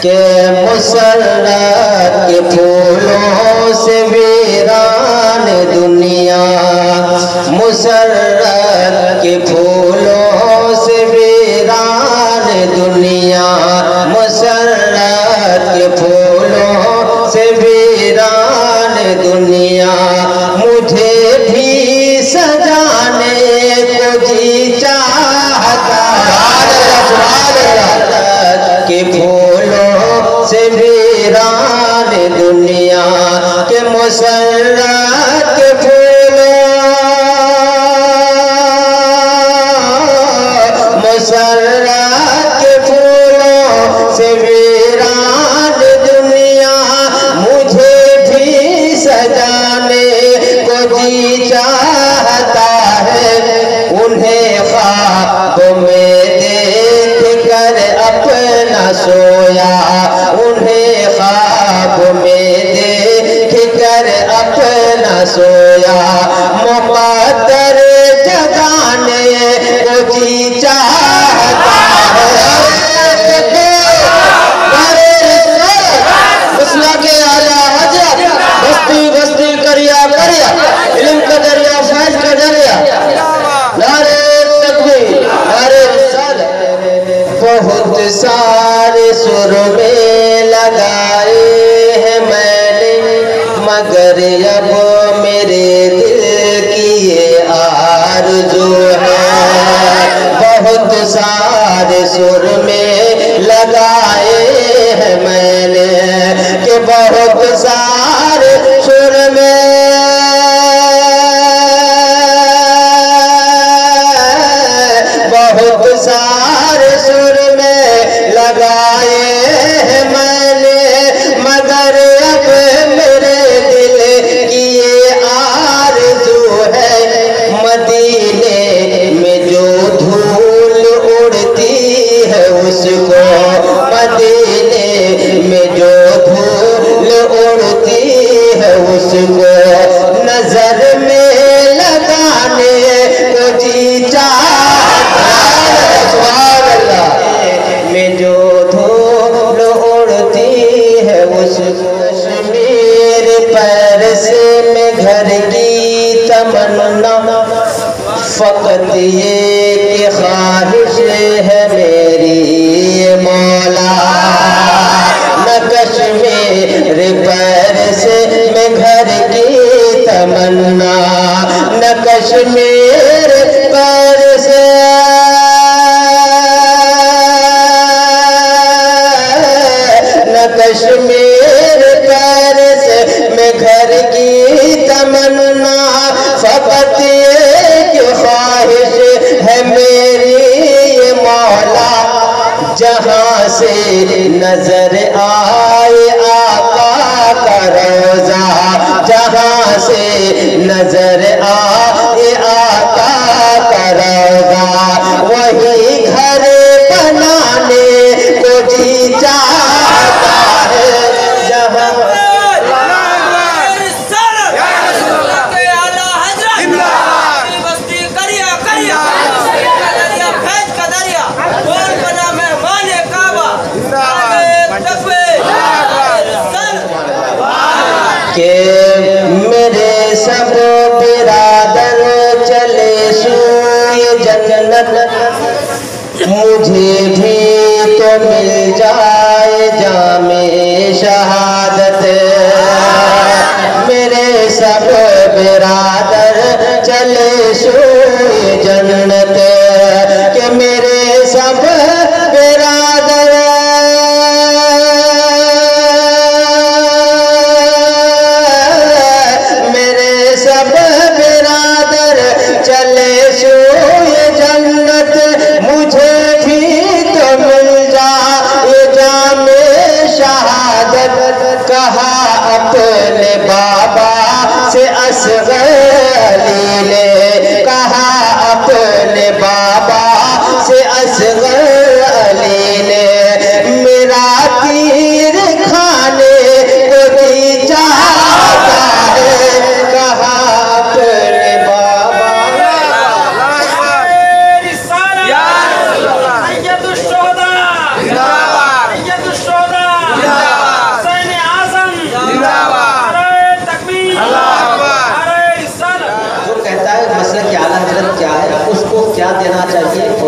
के मुसर्रत के फूलों से वीरान दुनिया, मुसर्रत के फूलों से वीरान दुनिया, मुसर्रत के फूलों से वीरान दुनिया। मुझे भी सजाने को जी चाहता के फूलों से वीरान दुनिया, के मुसर्रत के फूलों, मुसर्रत के फूलों से वीरान दुनिया। मुझे भी सजाने को जी चाहता है, उन्हें ख्वाब में देख कर अपना सोया, उन्हें ख्वाब में देख कर अपना सोया। मुक़द्दर जगाने को जी चाहता है, के आला हजरत बस्ती बस्ती करिया करिया, इल्म का दरिया फैज का दरिया, नारे तकबीर नारे रिसालत। बहुत सारे सुर में लगाए हैं मैंने, मगर अब मेरे दिल की ये आरज़ू है। बहुत सारे सुर में लगाए हैं मैंने, कि बहुत सारे सुर में, बहुत सारे सुर में लगाए हैं मैंने, मगर अब मेरे दिल की ये आरज़ू है। मदीने में जो धूल उड़ती है उसको, मदीने में जो धूल उड़ती है उसको नजर में लगाने को जी चाहता है। में जो धूल उड़ती है उसको, मेरे पैर से मैं घर की तमन्ना, फकत ये कि ख्वाहिश है मेरी मौला। न कश्मीर पैर से मैं घर की तमन्ना, न कश्मीर पैर से, न कश्मीर पैर से मैं घर की तमन्ना, फकत ये ख्वाहिश है मेरी ये मौला। जहाँ से नजर आए आका का रोजा, जहाँ से नजर आए आका का रोजा, वही घर बनाने को जी चाहता है। जहाँ के मेरे सब बिरादर चले सूए जन्नत, मुझे भी तो मिल जाए जामे शहादत। मेरे सब बिरादर चले सूए जन्नत, के मेरे सब बिरादर चले सोए जन्नत, मुझे भी तो मिल जाए जामे शहादत। कहा अपने बाबा से असगर अली ने, कहा अपने बाबा से असगर अली ने, मेरा तीर खाने को जी चाहता है। कहा अपने बाबा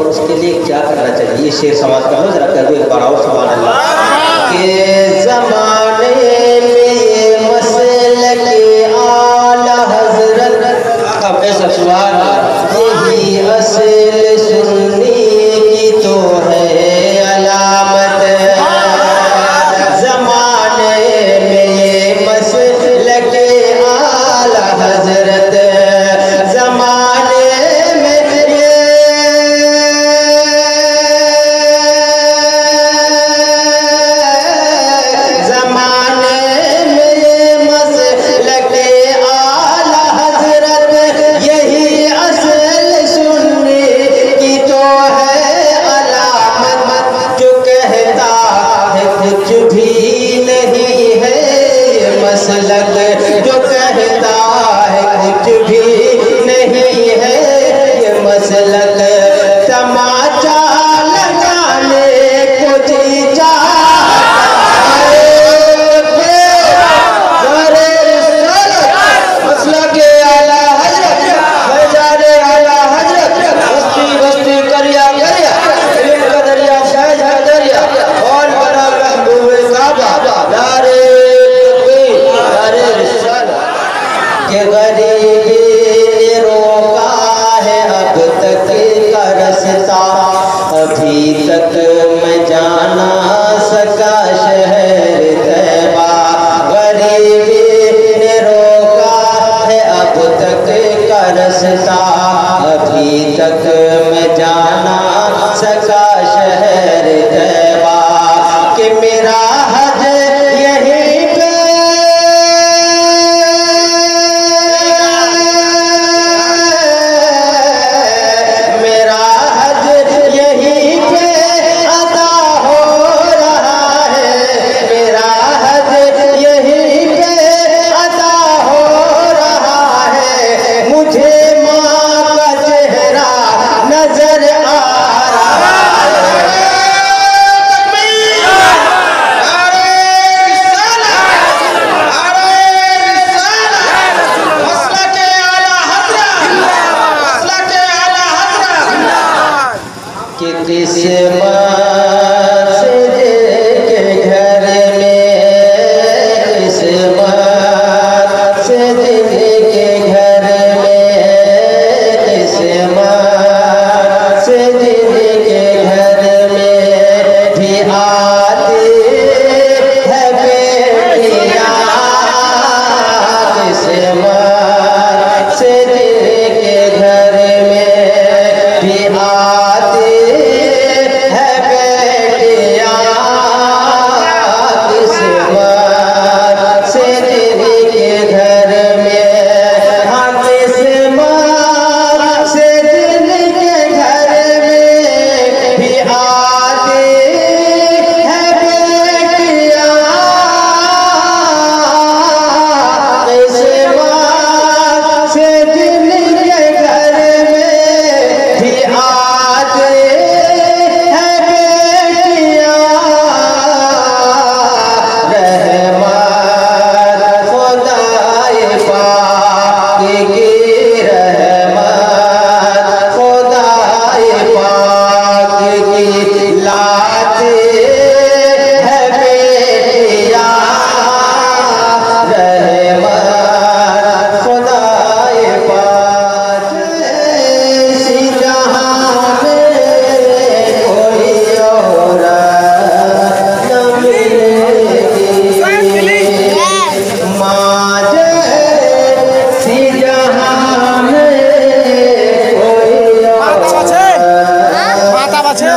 और उसके लिए क्या करना चाहिए? ये शेर समाज का हो, जरा कर दो एक बार और सुभान अल्लाह। के ज़माने में ये मसलके आला हज़रत, अब ऐसा सुभान अल्लाह, यही असल सुन्नी की तो है अलामत। ज़माने में ये मसलके आला हज़रत, ज़माने में ये मसलके आला हज़रत, यही असल सुन्नी की तो है अलामत। जो कहता है कुछ भी नहीं है ये मसलक, जो कहता है कुछ भी नहीं है ये मसलक, तमाचा लगाने को जी मसलके आला हज़रत, फैज़ाने आला हज़रत, बस्ती बस्ती करिया करिया, इल्म का दरिया फैज़ का दरिया, कौन बना महबूबे काबा, नारे तकबीर नारे रिसालत। के गरीबी ने रोका है अब तक का रास्ता, अभी तक मैं जाना सका शहर तैबा। गरीबी ने रोका है अब तक का रास्ता, अभी तक मैं जाना सका शहर तैबा। कि मेरा हज यहीं पे, मेरा हज यहीं पे अदा हो रहा है, मेरा हज यहीं पे अदा हो रहा है। मुझे माँ का चेहरा नजर आ रहा है। कि किस्मत से जिनके घर में, किस्मत से जिनके घर में, किस्मत से जिनके घर में भी आती है बेटियां, किस्मत से जिनके घर में भी आती है बेटियां, किस्मत से जिनके घर में, हाँ किस्मत से जिनके घर में भी आती है बेटियां, किस्मत से जिनके घर में भी आती है बेटियां। रहमत खुदाए पाक की, रहमत खुदाए पाक की लाती है बेटियां। रहमत खुदाए पाक, ऐसी जहां में कोई और न मिलेगी, माँ जैसी जहां में कोई और न